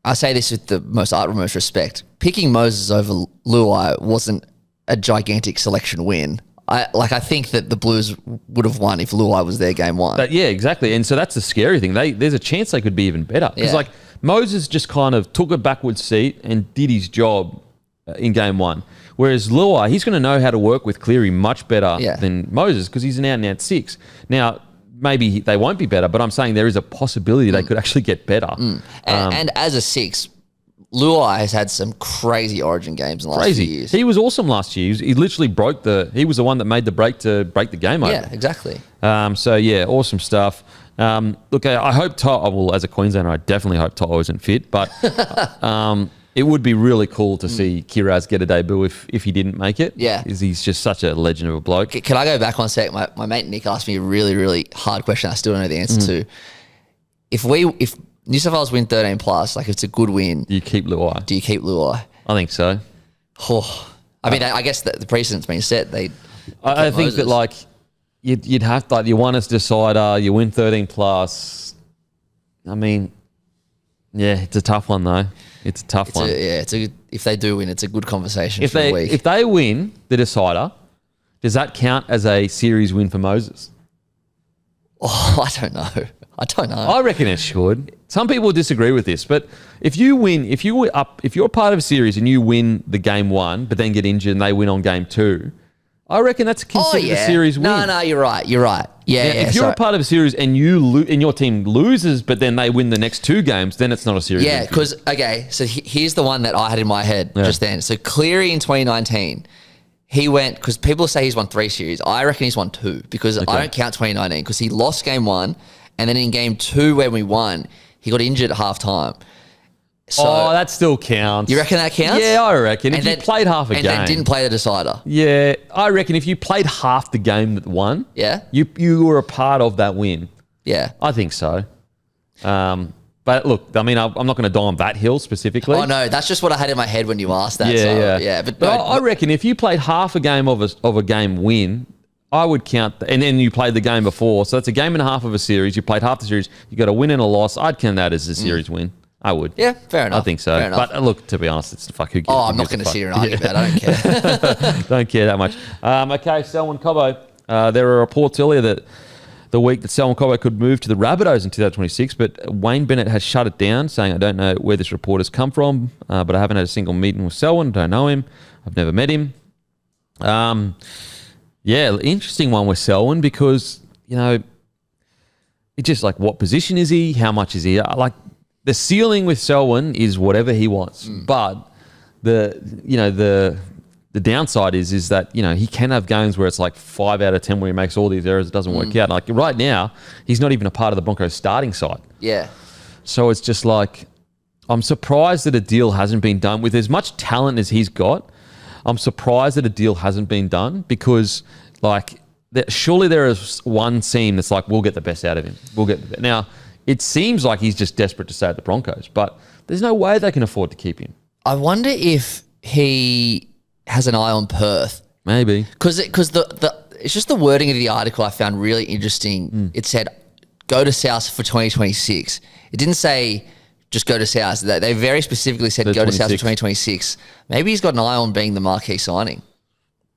I say this with the utmost respect. Picking Moses over Luai wasn't a gigantic selection win. I think that the Blues would have won if Luai was there game 1. Yeah, exactly. And so that's the scary thing. There's a chance they could be even better. Because like Moses just kind of took a backward seat and did his job in game 1. Whereas Luai, he's going to know how to work with Cleary much better than Moses because he's an out and out 6. Now, maybe they won't be better, but I'm saying there is a possibility they could actually get better. And as a 6, Luai has had some crazy Origin games in the last few years. He was awesome last year. He literally he was the one that made the break to break the game over. Yeah, exactly. So yeah, awesome stuff. Look, I hope as a Queenslander, I definitely hope Toto isn't fit, but it would be really cool to see Kiraz get a debut if he didn't make it. Yeah. Because he's just such a legend of a bloke. Can I go back 1 sec? My mate Nick asked me a really, really hard question I still don't know the answer to. If New South Wales win 13 plus, like if it's a good win. Do you keep Luai? I think so. Oh, I mean, I guess that the precedent's been set. I think that like you'd have to, like you won as decider, you win 13 plus. I mean, yeah, it's a tough one though. It's a tough one. If they do win, it's a good conversation if for the week. If they win the decider, does that count as a series win for Moses? Oh, I don't know. I reckon it should. Some people disagree with this, but if you're part of a series and you win the game 1, but then get injured and they win on game 2, I reckon that's considered a series win. No, you're right. Yeah, if you're a part of a series and and your team loses, but then they win the next 2 games, then it's not a series. Yeah, because so here's the one that I had in my head just then. So Cleary in 2019. He went, because people say he's won 3 series. I reckon he's won 2 because I don't count 2019 because he lost game 1 and then in game 2 when we won, he got injured at halftime. So, that still counts. You reckon that counts? Yeah, I reckon. If you played half a game. And then didn't play the decider. Yeah, I reckon if you played half the game that won, you were a part of that win. Yeah. I think so. But look, I mean, I'm not going to die on that hill specifically. Oh, no, that's just what I had in my head when you asked that. Yeah. But I reckon if you played half a game of a game win, I would count and then you played the game before. So that's a game and a half of a series. You played half the series. You got a win and a loss. I'd count that as a series win. I would. Yeah, fair enough. I think so. But look, to be honest, it's the fuck who gives. Oh, I'm not going to sit here and argue about it. I don't care. Don't care that much. Okay, Selwyn Cobbo. There were reports earlier that the week that Selwyn Cobbo could move to the Rabbitohs in 2026, but Wayne Bennett has shut it down, saying, I don't know where this report has come from, but I haven't had a single meeting with Selwyn. Don't know him. I've never met him. Yeah, interesting one with Selwyn because it's just like, what position is he? How much is he? Like, the ceiling with Selwyn is whatever he wants. But the downside is that, he can have games where it's like 5 out of 10 where he makes all these errors, it doesn't work out. Like right now, he's not even a part of the Broncos starting side. Yeah. So it's just like, I'm surprised that a deal hasn't been done. With as much talent as he's got, I'm surprised that a deal hasn't been done, because like, surely there is one team that's like, we'll get the best out of him. Now, it seems like he's just desperate to stay at the Broncos, but there's no way they can afford to keep him. I wonder if he has an eye on Perth. Maybe. Because it's just the wording of the article I found really interesting. It said, go to South for 2026. It didn't say just go to South. They very specifically said go to South for 2026. Maybe he's got an eye on being the marquee signing.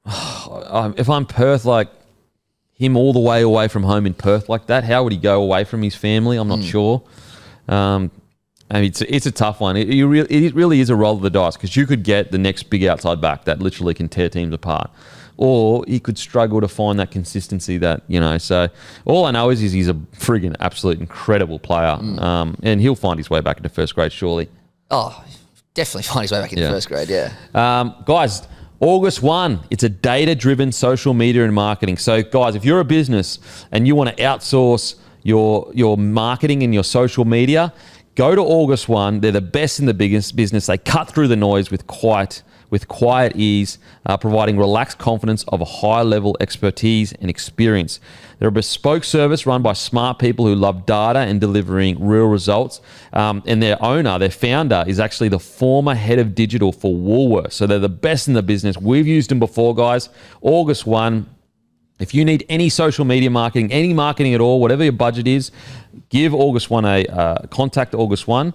If I'm Perth, like him all the way away from home in Perth like that, how would he go away from his family? I'm not sure. I mean, it's a tough one. It really is a roll of the dice, because you could get the next big outside back that literally can tear teams apart, or he could struggle to find that consistency that, So all I know is he's a friggin' absolute incredible player, and he'll find his way back into first grade, surely. Oh, definitely find his way back into first grade, yeah. Guys, August 1, it's a data-driven social media and marketing. So, guys, if you're a business and you want to outsource your marketing and your social media, go to August 1. They're the best in the biggest business. They cut through the noise with quiet ease, providing relaxed confidence of a high-level expertise and experience. They're a bespoke service run by smart people who love data and delivering real results. And their founder, is actually the former head of digital for Woolworths. So they're the best in the business. We've used them before, guys. August 1. If you need any social media marketing, any marketing at all, whatever your budget is, give August 1 contact August 1,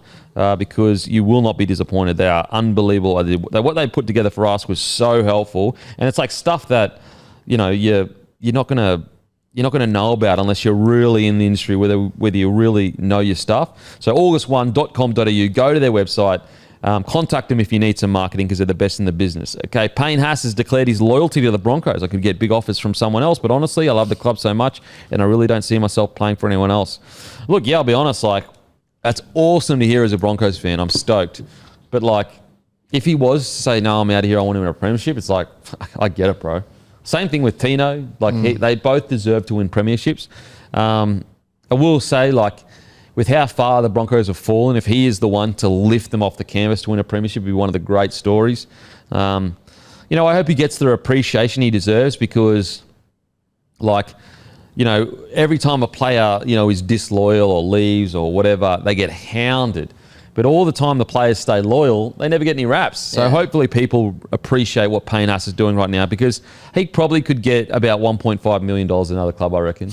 because you will not be disappointed. They are unbelievable. What they put together for us was so helpful, and it's like stuff that you're not gonna know about unless you're really in the industry, whether you really know your stuff. So august1.com.au, go to their website. Contact them if you need some marketing, because they're the best in the business. Okay, Payne Haas has declared his loyalty to the Broncos. I could get big offers from someone else, but honestly, I love the club so much, and I really don't see myself playing for anyone else. Look, I'll be honest, like, that's awesome to hear as a Broncos fan. I'm stoked. But, like, if he was to say, no, I'm out of here, I want to win a premiership, it's like, I get it, bro. Same thing with Tino. Like, they both deserve to win premierships. I will say, like, with how far the Broncos have fallen, if he is the one to lift them off the canvas to win a premiership, it'd be one of the great stories. I hope he gets the appreciation he deserves, because, like, every time a player, is disloyal or leaves or whatever, they get hounded. But all the time the players stay loyal, they never get any raps. So hopefully people appreciate what Payne Haas is doing right now, because he probably could get about $1.5 million in another club, I reckon.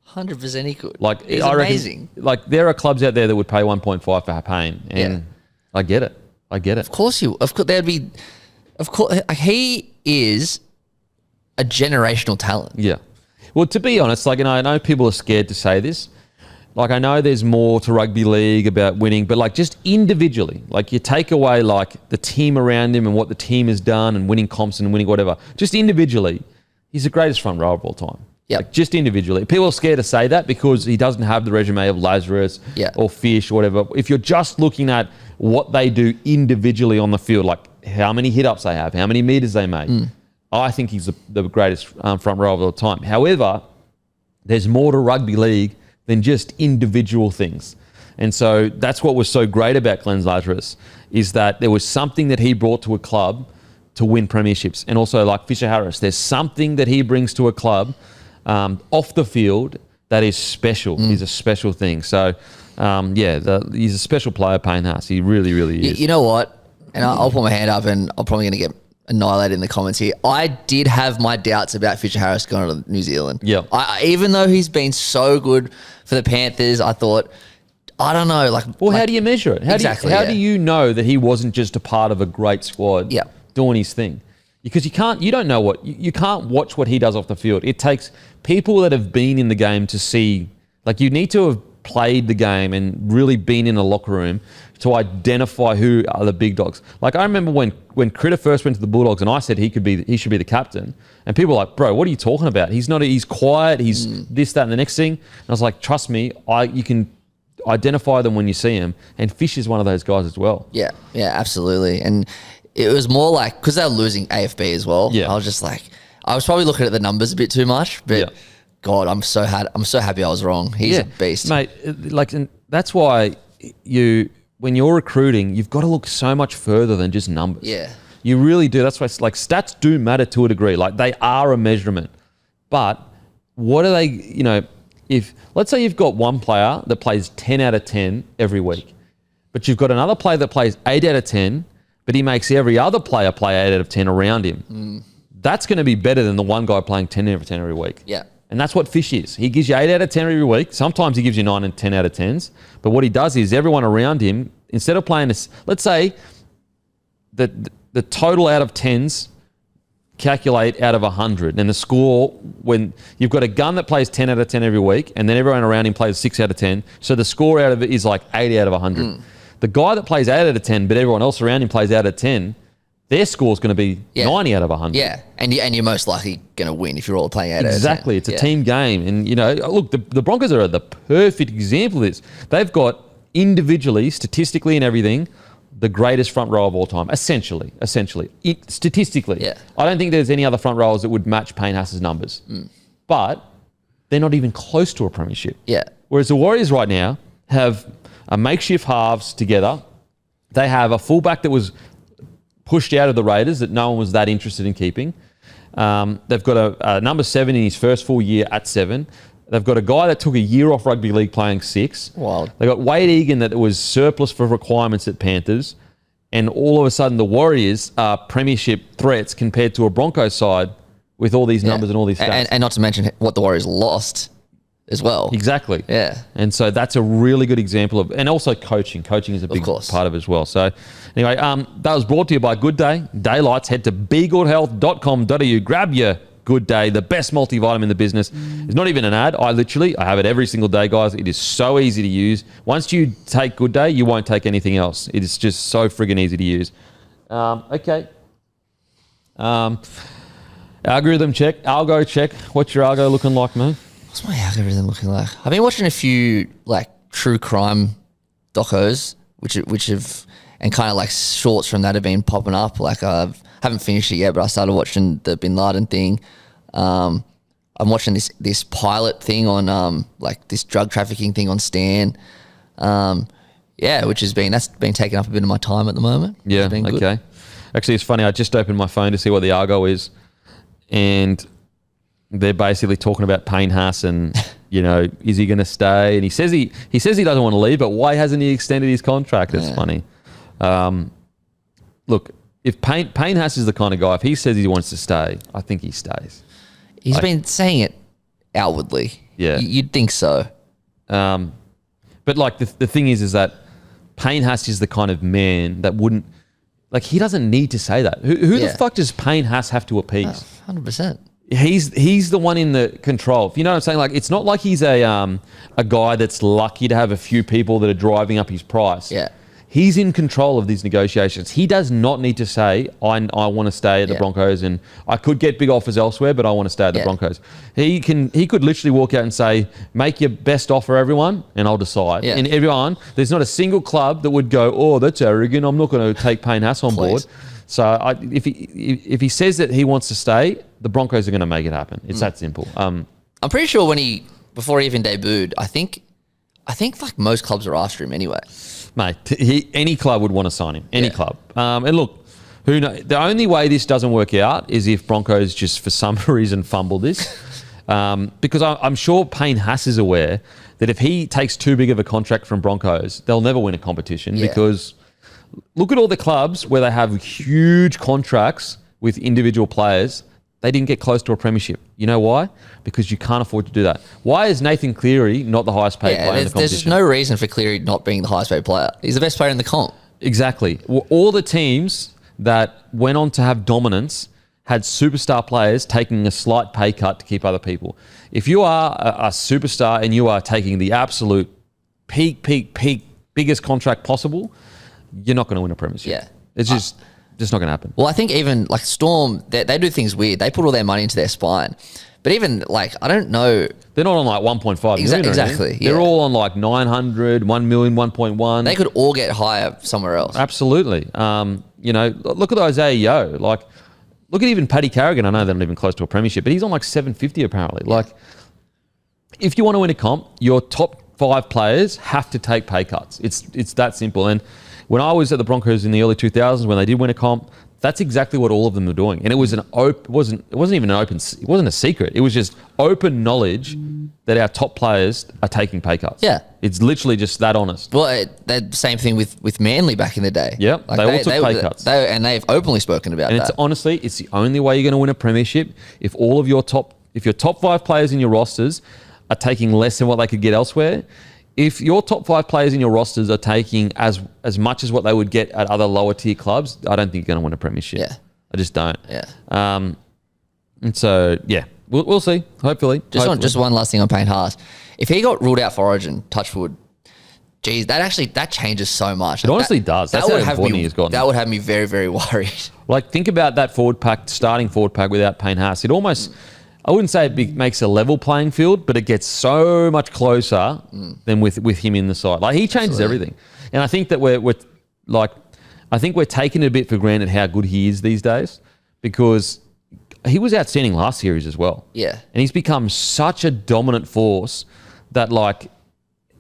100% he could. Like, he's amazing. Like, there are clubs out there that would pay 1.5 for Payne, and I get it. Of course there'd be. Of course, he is a generational talent. Yeah. Well, to be honest, like, I know people are scared to say this. Like, I know there's more to rugby league about winning, but, like, just individually, like, you take away, like, the team around him and what the team has done and winning comps and winning whatever. Just individually, he's the greatest front rower of all time. Yeah, like, just individually. People are scared to say that because he doesn't have the resume of Lazarus or Fish or whatever. If you're just looking at what they do individually on the field, like how many hit-ups they have, how many meters they make, I think he's the greatest front rower of all time. However, there's more to rugby league than just individual things. And so that's what was so great about Glenn Lazarus, is that there was something that he brought to a club to win premierships. And also, like Fisher Harris, there's something that he brings to a club off the field that is special. Is a special thing. So, he's a special player, Payne Haas. He really, really is. You know what? And I'll put my hand up, and I'm probably going to get annihilated in the comments here. I did have my doubts about Fisher Harris going to New Zealand. Yeah. Even though he's been so good for the Panthers, I thought, I don't know. How do you measure it? How do you know that he wasn't just a part of a great squad doing his thing? Because you can't watch what he does off the field. It takes people that have been in the game to see, like, you need to have played the game and really been in a locker room to identify who are the big dogs. Like I remember when Critter first went to the Bulldogs, and I said he should be the captain, and people were like, bro, what are you talking about? He's not. He's quiet. He's this, that, and the next thing. And I was like, trust me, you can identify them when you see them. And Fish is one of those guys as well. Yeah, absolutely. And it was more like because they were losing AFB as well. Yeah. I was just like, I was probably looking at the numbers a bit too much, but God, I'm so happy I was wrong. He's a beast, mate. Like, and that's why when you're recruiting, you've got to look so much further than just numbers. Yeah, you really do. That's why like stats do matter to a degree. Like they are a measurement, but what are they? You know, if let's say you've got one player that plays 10 out of 10 every week, but you've got another player that plays 8 out of 10, but he makes every other player play 8 out of 10 around him. That's going to be better than the one guy playing 10 out of 10 every week. Yeah. And that's what Fish is. He gives you 8 out of 10 every week. Sometimes he gives you 9 and 10 out of 10s. But what he does is everyone around him, instead of playing this, let's say the total out of 10s calculate out of 100. And the score, when you've got a gun that plays 10 out of 10 every week, and then everyone around him plays 6 out of 10. So the score out of it is like 80 out of 100. The guy that plays 8 out of 10, but everyone else around him plays out of 10, their score's going to be 90 out of 100. Yeah, and you're most likely going to win if you're all playing 8 out of 10. Exactly. It's a team game. And, you know, look, the Broncos are the perfect example of this. They've got individually, statistically and everything, the greatest front row of all time, essentially. Statistically. Yeah. I don't think there's any other front rowers that would match Payne Haas's numbers. But they're not even close to a premiership. Yeah. Whereas the Warriors right now have a makeshift halves together. They have a fullback that was pushed out of the Raiders that no one was that interested in keeping. They've got a number 7 in his first full year at 7. They've got a guy that took a year off rugby league playing 6. Wild. They've got Wade Egan that was surplus for requirements at Panthers. And all of a sudden the Warriors are premiership threats compared to a Broncos side with all these numbers and all these stats. And not to mention what the Warriors lost as well. Exactly. Yeah. And so that's a really good example of, and also coaching. Coaching is a big part of it as well. So anyway, that was brought to you by Good Day. Daylights. Head to begoodhealth.com.au. Grab your Good Day, the best multivitamin in the business. It's not even an ad. I have it every single day, guys. It is so easy to use. Once you take Good Day, you won't take anything else. It is just so friggin' easy to use. Okay. Algorithm check. Algo check. What's your algo looking like, man? What's my algorithm looking like? I've been watching a few like true crime docos, which have, and kind of like shorts from that have been popping up. Like I haven't finished it yet, but I started watching the Bin Laden thing. I'm watching this pilot thing on like this drug trafficking thing on Stan. That's been taking up a bit of my time at the moment. Yeah, it's been good. Okay. Actually, it's funny. I just opened my phone to see what the Argo is, and they're basically talking about Payne Haas and, you know, is he going to stay? And he says he doesn't want to leave, but why hasn't he extended his contract? It's funny. Look, if Payne Haas is the kind of guy, if he says he wants to stay, I think he stays. He's been saying it outwardly. Yeah. You'd think so. But like the thing is that Payne Haas is the kind of man that wouldn't, like, he doesn't need to say that. Who the fuck does Payne Haas have to appease? 100%. He's the one in the control. You know what I'm saying? Like, it's not like he's a guy that's lucky to have a few people that are driving up his price. Yeah. He's in control of these negotiations. He does not need to say, I want to stay at the Broncos and I could get big offers elsewhere, but I want to stay at the Broncos. He could literally walk out and say, make your best offer, everyone, and I'll decide. Yeah. And everyone, there's not a single club that would go, oh, that's arrogant, I'm not going to take Payne Haas on board. So if he says that he wants to stay, the Broncos are going to make it happen. It's that simple. I'm pretty sure before he even debuted, I think like most clubs are after him anyway. Mate, any club would want to sign him. Any club. And look, who knows? The only way this doesn't work out is if Broncos just for some reason fumble this. Because I'm sure Payne Haas is aware that if he takes too big of a contract from Broncos, they'll never win a competition because look at all the clubs where they have huge contracts with individual players. They didn't get close to a premiership. You know why? Because you can't afford to do that. Why is Nathan Cleary not the highest paid player in the competition? There's no reason for Cleary not being the highest paid player. He's the best player in the comp. Exactly. All the teams that went on to have dominance had superstar players taking a slight pay cut to keep other people. If you are a superstar and you are taking the absolute peak biggest contract possible, you're not going to win a premiership. Yeah. It's just not going to happen. Well, I think even like Storm, they do things weird. They put all their money into their spine. But even like, I don't know. They're not on like 1.5 million. Exactly. They're all on like 900, 1 million, 1.1. They could all get higher somewhere else. Absolutely. Look at Isaiah Yeo. Like, look at even Paddy Carrigan. I know they're not even close to a premiership, but he's on like 750 apparently. Yeah. Like, if you want to win a comp, your top 5 players have to take pay cuts. It's that simple. And when I was at the Broncos in the early 2000s, when they did win a comp, that's exactly what all of them were doing. And it was it wasn't even an open, it wasn't a secret. It was just open knowledge that our top players are taking pay cuts. Yeah. It's literally just that honest. Well, the same thing with Manly back in the day. Yeah, like they all took pay cuts. And they've openly spoken about that. And honestly, it's the only way you're going to win a premiership if your top 5 players in your rosters are taking less than what they could get elsewhere. If your top 5 players in your rosters are taking as much as what they would get at other lower tier clubs, I don't think you're going to win a premiership. Yeah. I just don't. Yeah. And so, yeah, we'll see. Hopefully. Just one last thing on Payne Haas. If he got ruled out for Origin, touch wood, geez, that changes so much. It honestly does. That's how important he has gotten. That would have me very, very worried. Like, think about that starting forward pack without Payne Haas. It almost... I wouldn't say it makes a level playing field, but it gets so much closer than with him in the side. Like, he changes everything. And I think that we're taking it a bit for granted how good he is these days, because he was outstanding last series as well. Yeah. And he's become such a dominant force that, like,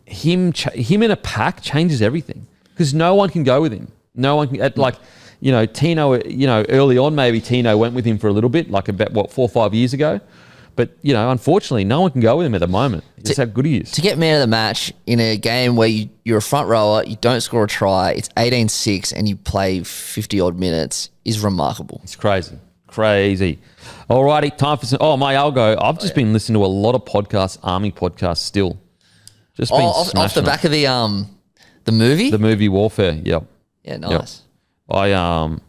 him in a pack changes everything, because no one can go with him. No one can, Tino, early on, maybe Tino went with him for a little bit, like about 4 or 5 years ago. But, unfortunately, no one can go with him at the moment. Just how good he is. To get man of the match in a game where you're a front rower, you don't score a try, it's 18-6 and you play 50-odd minutes is remarkable. It's crazy. Crazy. All righty, time for some... Oh, I'll go. I've just been listening to a lot of podcasts, Army podcasts still. Just been off the back of the movie? The movie Warfare, yep. Yeah, nice. Yep.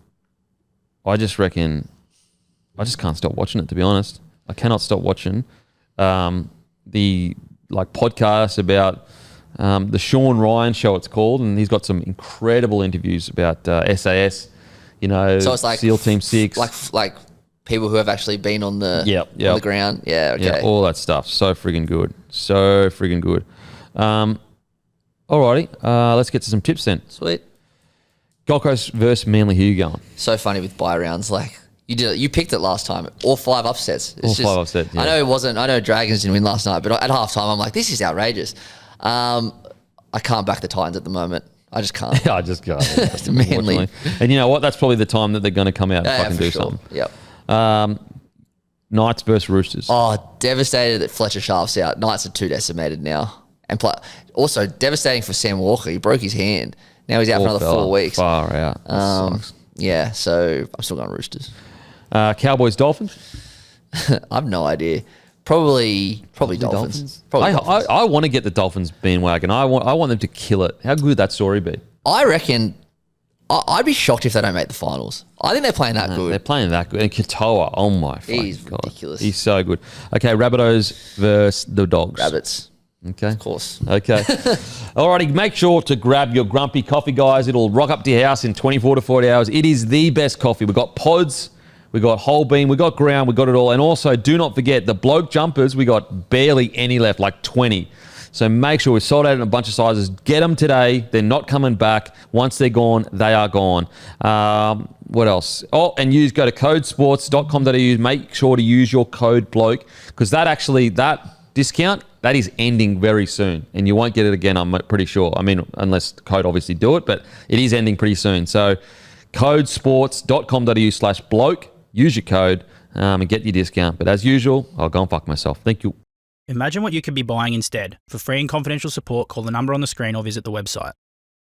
I just reckon... I just can't stop watching it, to be honest. I cannot stop watching the podcast about the Sean Ryan show, it's called, and he's got some incredible interviews about SAS, so it's like SEAL Team 6. Like people who have actually been on the on the ground. Yeah, okay. Yeah, all that stuff. So friggin' good. So friggin' good. Alrighty, let's get to some tips then. Sweet. Gold Coast versus Manly, who you going? So funny with bye rounds, like... You picked it last time. All 5 upsets. Five upsets. Yeah. I know Dragons didn't win last night, but at halftime I'm like, this is outrageous. I can't back the Titans at the moment. I just can't. Yeah, I just can't. It's Manly. And you know what? That's probably the time that they're going to come out and fucking do something. Yep. Knights versus Roosters. Oh, devastated that Fletcher Sharp's out. Knights are too decimated now. And also devastating for Sam Walker. He broke his hand. Now he's out for another 4 weeks. Far out. Sucks. Yeah, so I'm still going Roosters. Cowboys, Dolphins? I have no idea. Probably Dolphins. I want to get the Dolphins bandwagon. I want them to kill it. How good would that story be? I reckon I'd be shocked if they don't make the finals. I think they're playing that good. They're playing that good. And Katoa, oh my He's God. ridiculous. He's so good. Okay, Rabbitohs versus the Dogs. Rabbits. Okay. Of course. Okay. Alrighty, make sure to grab your grumpy coffee, guys. It'll rock up to your house in 24 to 40 hours. It is the best coffee. We've got pods, we got whole bean, we got ground, we got it all. And also, do not forget the Bloke jumpers. We got barely any left, like 20. So make sure we're sold out in a bunch of sizes. Get them today. They're not coming back. Once they're gone, they are gone. What else? Oh, and go to codesports.com.au. Make sure to use your code Bloke, because that discount, that is ending very soon, and you won't get it again, I'm pretty sure. I mean, unless Code obviously do it, but it is ending pretty soon. So codesports.com.au/bloke. Use your code and get your discount. But as usual, I'll go and fuck myself. Thank you. Imagine what you could be buying instead. For free and confidential support, call the number on the screen or visit the website.